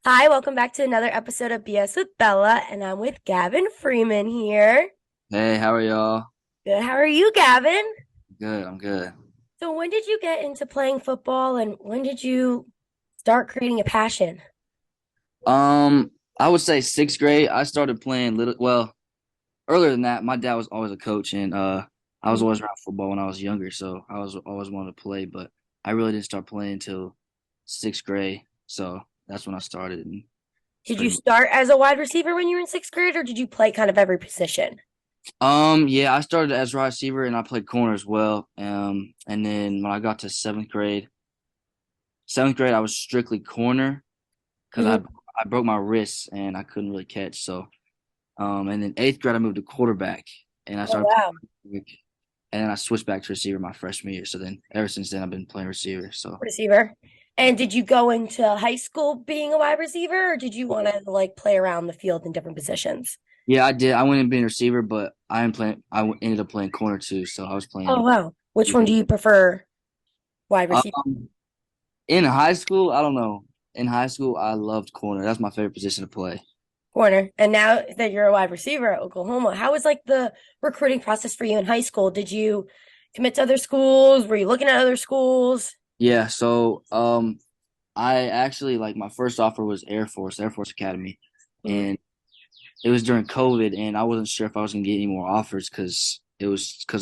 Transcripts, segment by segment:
Hi, welcome back to another episode of BS with Bella, and I'm with Gavin Freeman here. Hey, how are y'all? Good. How are you, Gavin? Good, I'm good. So, when did you get into playing football, and when did you start creating a passion? Um, I would say sixth grade. I started playing earlier than that. My dad was always a coach, and I was always around football when I was younger, so I was always wanted to play, but I really didn't start playing until sixth grade. So that's when I started, and it's Did you pretty much. start as a wide receiver when you were in sixth grade, or did you play kind of every position? Yeah, I started as wide receiver, and I played corner as well. And then when I got to seventh grade, I was strictly corner because I Mhm. I broke my wrist and I couldn't really catch, so. And then eighth grade, I moved to quarterback, and I Oh, started wow. playing, and then I switched back to receiver my freshman year. So then, ever since then, I've been playing receiver. So Receiver. yeah, And did you go into high school being a wide receiver, or did you want to like play around the field in different positions? yeah, I did. I went in being receiver, but I am playing. Ended up playing corner too. So I was Oh, playing. wow. Which one do you prefer, wide receiver? Um, in high school, I don't know. In high school, I loved corner. That's my favorite position to play. Corner. And now that you're a wide receiver at Oklahoma, how was like the recruiting process for you in high school? Did you commit to other schools? Were you looking at other schools? Yeah. So I actually like my first offer was Air Force Academy, Mhm. and it was during COVID, and I wasn't sure if I was gonna get any more offers because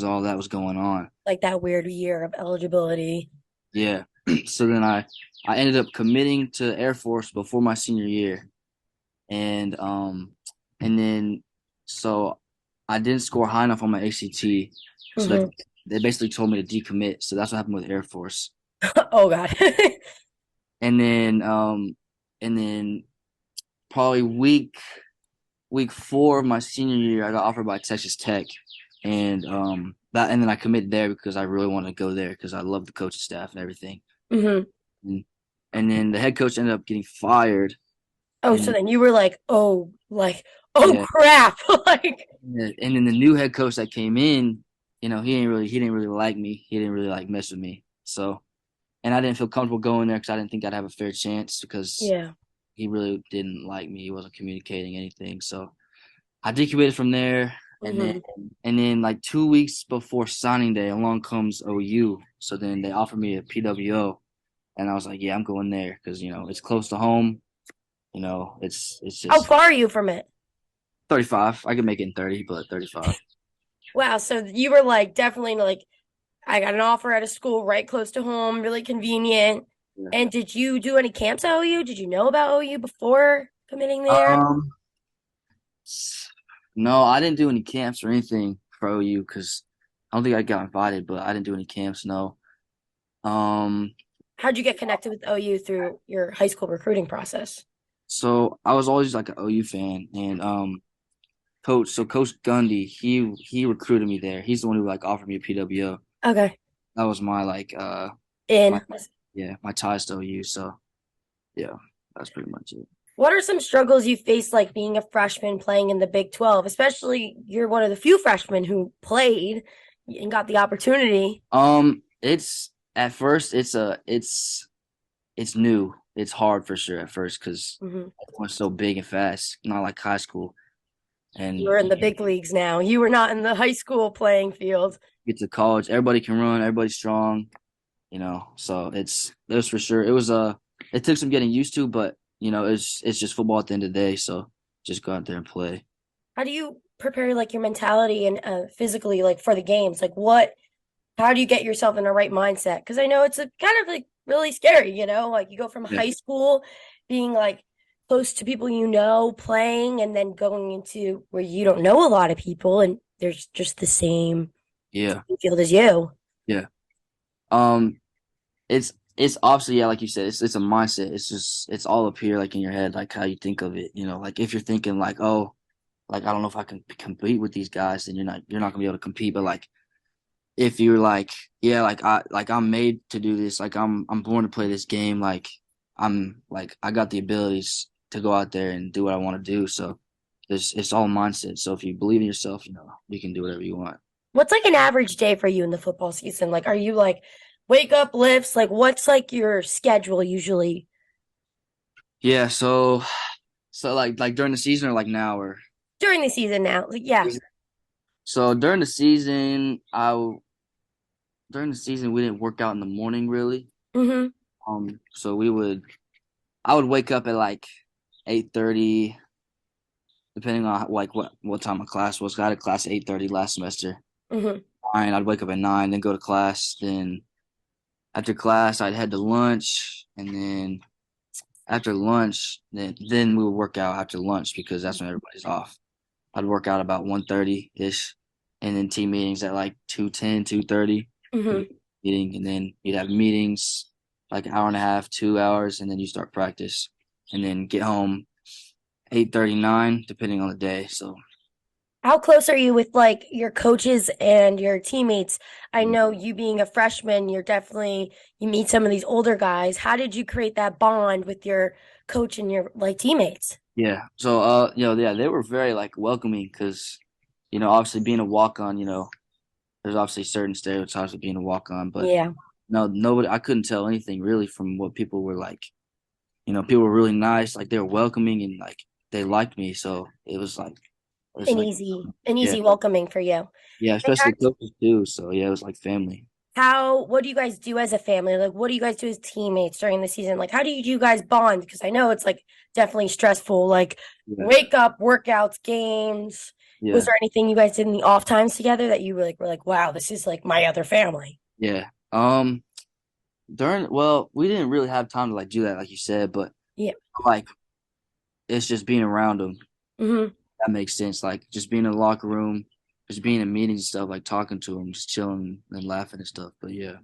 all that was going on. Like that weird year of eligibility. Yeah. So then I ended up committing to Air Force before my senior year, and and then so I didn't score high enough on my ACT, so that Hmm. they basically told me to decommit. So that's what happened with Air Force, Oh God. and then and then probably week four of my senior year, I got offered by Texas Tech, and then I committed there because I really wanted to go there because I love the coaching staff and everything. Hmm. And, and then the head coach ended up getting fired, Oh, and so then then you were like, oh yeah, crap. Like, and then the new head coach that came in, he didn't really like me. He didn't really like mess with me. So, and I didn't feel comfortable going there because I didn't think I'd have a fair chance because yeah. he really didn't like me. He wasn't communicating anything. So I decommitted from there, and then Hmm. and then like 2 weeks before signing day, along comes OU. So then they offered me a PWO, and I was like, yeah, I'm going there because it's close to home. It's How just far are you from it? 35. I could make it in 30, but 35. Wow. So you were like definitely like, I got an offer at a school right close to home, really convenient. Yeah. And did you do any camps at OU? Did you know about OU before committing there? Um, no, I didn't do any camps or anything for OU because I don't think I got invited, but I didn't do any camps. No. Um, How'd you get connected with OU through your high school recruiting process? so I was always like an OU fan, and Coach Gundy, he recruited me there. He's the one who like offered me a PWO. Okay. That was my my In my ties to OU. So yeah, that's pretty much it. what are some struggles you faced like being a freshman playing in the Big 12, especially you're one of the few freshmen who played and got the opportunity. It's at first it's new. It's hard for sure at first because Hmm. everyone's so big and fast, not like high school. And You're in you the big leagues now. You were not in the high school playing field. get to college, everybody can run, everybody's strong, So it was for sure. It took some getting used to, but it's just football at the end of the day. So just go out there and play. How do you prepare like your mentality and physically like for the games? Like what how do you get yourself in the right mindset? Because I know it's a kind of like really scary, like you go from Yeah. high school being like close to people you know, playing, and then going into where you don't know a lot of people and there's just the same Yeah. field as you. Yeah. Um, it's obviously, yeah, like you said, it's a mindset. It's all up here, like in your head, like how you think of it. Like if you're thinking like, oh, like I don't know if I can compete with these guys, then you're not gonna be able to compete. But like if you're like, yeah, I'm made to do this, like I'm born to play this game, like I got the abilities to go out there and do what I want to do. So it's all mindset. So if you believe in yourself, you can do whatever you want. What's like an average day for you in the football season? Like, are you like wake up lifts? Like, what's like your schedule usually? Yeah, so like during the season or like now or During the season now? Like, yeah. so during the season during the season we didn't work out in the morning really. Mm-hmm. So I would wake up at like 8:30 depending on like what time my class was. I had a class at 8:30 last semester. Mm-hmm. Nine, I'd wake up at 9, then go to class. Then after class, I'd head to lunch, and then after lunch, then we would work out after lunch because that's when everybody's off. I'd work out about 1:30 ish, and then team meetings at like 2:10, 2:30. Mm-hmm. Meeting, and then you'd have meetings like an hour and a half, 2 hours, and then you start practice, and then get home 8:39, depending on the day. So How close are you with like your coaches and your teammates? I know you being a freshman, you meet some of these older guys. How did you create that bond with your coach and your like teammates? yeah, so yeah, they were very like welcoming because obviously being a walk on, there's obviously certain stereotypes of being a walk on, but Yeah. no, nobody, I couldn't tell anything really from what people were like. People were really nice, like they were welcoming and like they liked me, so it was like An yeah, easy welcoming for you. yeah, And especially the coaches too. So yeah, it was like family. what do you guys do as a family? Like, what do you guys do as teammates during the season? Like, how do you guys bond? Because I know it's like definitely stressful. Like, Yeah, wake up, workouts, games. Was yeah, there anything you guys did in the off times together that you were like, wow, this is like my other family? yeah. We didn't really have time to like do that, like you said, but Yeah. like it's just being around them. Hmm. That makes sense. Like just being in the locker room, just being in meetings and stuff, like talking to them, just chilling and laughing and stuff. But yeah,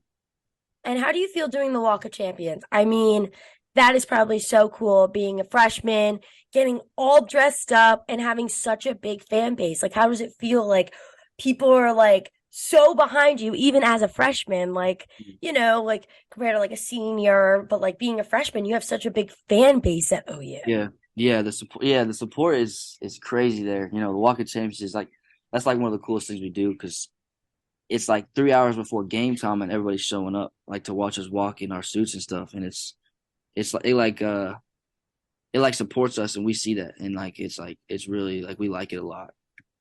And how do you feel doing the Walk of Champions? I mean, that is probably so cool being a freshman, getting all dressed up and having such a big fan base. Like, how does it feel like people are like so behind you, even as a freshman? Like, like compared to like a senior, but like being a freshman, you have such a big fan base at OU. yeah, the support is crazy there. The Walk of Champions is like that's like one of the coolest things we do because it's like 3 hours before game time and everybody's showing up like to watch us walk in our suits and stuff, and it's like it like supports us and we see that and like it's really like we like it a lot.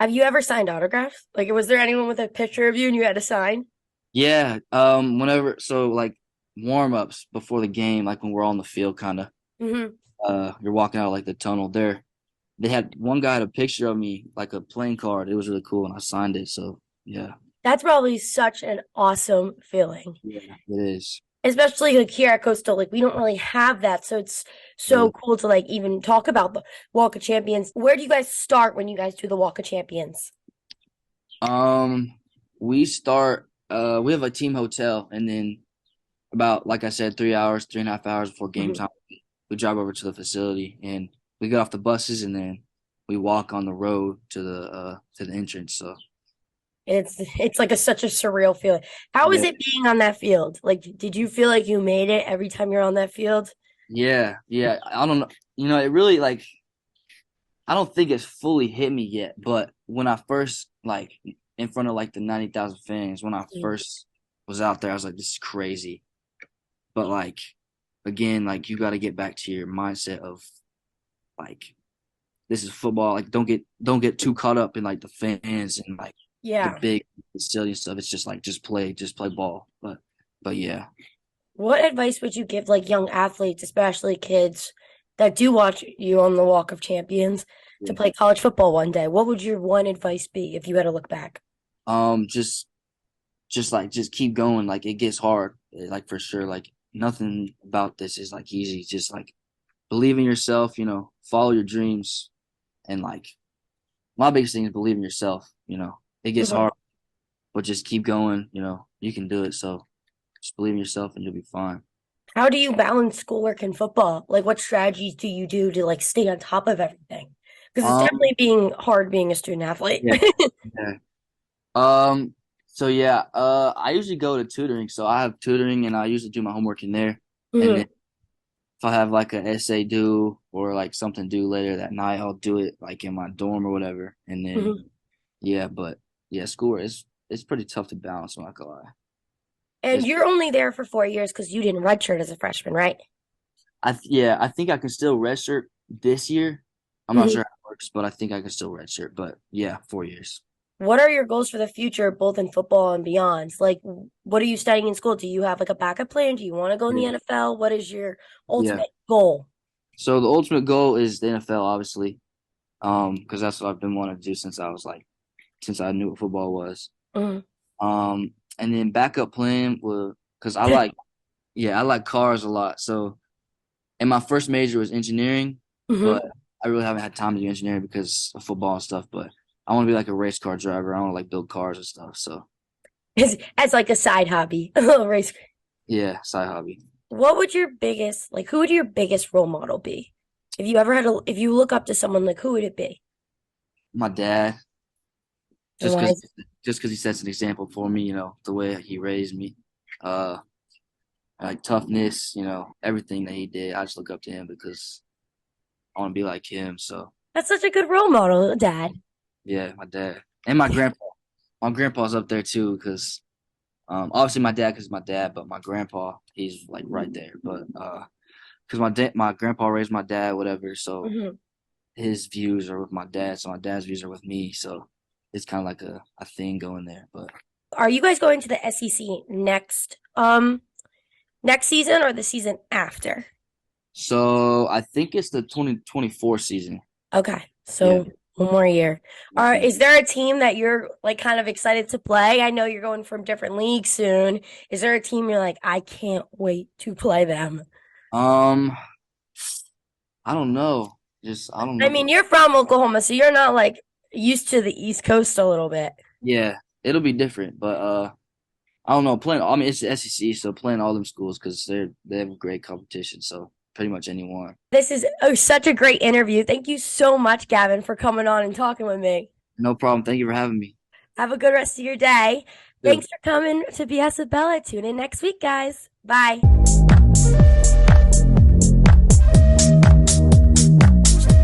Have you ever signed autographs? Like, was there anyone with a picture of you and you had to sign? Yeah, whenever so like warm ups before the game, like when we're on the field, kind of. Hmm. You're walking out like the tunnel there. They had one guy had a picture of me, like a playing card. It was really cool, and I signed it. So yeah, That's probably such an awesome feeling. yeah, it is. Especially like here at Coastal, like we don't really have that. So it's Yeah. so cool to like even talk about the Walk of Champions. Where do you guys start when you guys do the Walk of Champions? Um, we start. We have a team hotel, and then about like I said, 3 hours, 3.5 hours before game Mhm. time, we drive over to the facility, and we get off the buses, and then we walk on the road to the entrance. So It's like such a surreal feeling. How is yeah, it being on that field? Like, did you feel like you made it every time you're on that field? yeah, yeah. I don't know. It really like I don't think it's fully hit me yet, but when I first like in front of like the 90,000 fans, when I Mm. first was out there, I was like, this is crazy. But like again, like you got to get back to your mindset of like this is football. Like don't get too caught up in like the fans and like the Yeah. big facility stuff. It's just like just play ball. But yeah. What advice would you give like young athletes, especially kids that do watch you on the Walk of Champions to Yeah. play college football one day? What would your one advice be if you had to look back? Just keep going. Like it gets hard. Like for sure. Like nothing about this is like easy. Just like believe in yourself, follow your dreams. And like my biggest thing is believe in yourself. It gets Mhm. hard, but just keep going. You can do it. So just believe in yourself and you'll be fine. How do you balance schoolwork and football? Like, what strategies do you do to like stay on top of everything? Because it's Um, definitely being hard being a student athlete. yeah, yeah. So yeah, I usually go to tutoring. So I have tutoring and I usually do my homework in there. And then Hmm. if I have like an essay due or like something due later that night, I'll do it like in my dorm or whatever. And then Hmm. yeah, but yeah, school it's pretty tough to balance, I'm not gonna lie. And It's you're only there for 4 years because you didn't redshirt as a freshman, right? Yeah, I think I can still redshirt this year. I'm not Mhm. sure how it works, but I think I can still redshirt. But yeah, 4 years. What are your goals for the future, both in football and beyond? Like, what are you studying in school? Do you have like a backup plan? Do you want to go in the Yeah. NFL? What is your Yeah. ultimate goal? So the ultimate goal is the NFL, obviously. Because that's what I've been wanting to do since I knew what football was. Mhm. And then backup plan was because I like cars a lot. So, and my first major was engineering, Mhm. but I really haven't had time to do engineering because of football and stuff. But I want to be like a race car driver. I want to like build cars and stuff. So, As like a side hobby, a little race. yeah, side hobby. What would your biggest like? Who would your biggest role model be? If you ever had a, if you look up to someone, like who would it be? My dad, And just why because is just because he sets an example for me, the way he raised me, uh, like toughness, everything that he did. I just look up to him because I want to be like him. So, that's such a good role model, Dad? yeah, my dad and my grandpa. My grandpa's up there too because obviously my dad because my dad, but my grandpa he's like right there. But because my grandpa raised my dad, whatever. So Mhm. his views are with my dad, so my dad's views are with me. So it's kind of like a thing going there. But Are you guys going to the SEC next season or the season after? so I think it's the 2024 season. Okay, Yeah. so one more year. Is there a team that you're like kind of excited to play? I know you're going from different leagues soon. Is there a team you're like, I can't wait to play them? Um, I don't know. Just I don't I know. mean, you're from Oklahoma, so you're not like used to the East Coast a little bit. Yeah, it'll be different, but I don't know. Playing, I mean, it's the SEC, so playing all them schools because they have great competition. So pretty much anyone. This is such a great interview. Thank you so much, Gavin, for coming on and talking with me. No problem. Thank you for having me. Have a good rest of your day. Too. Thanks for coming to BS with Bella. Tune in next week, guys. Bye.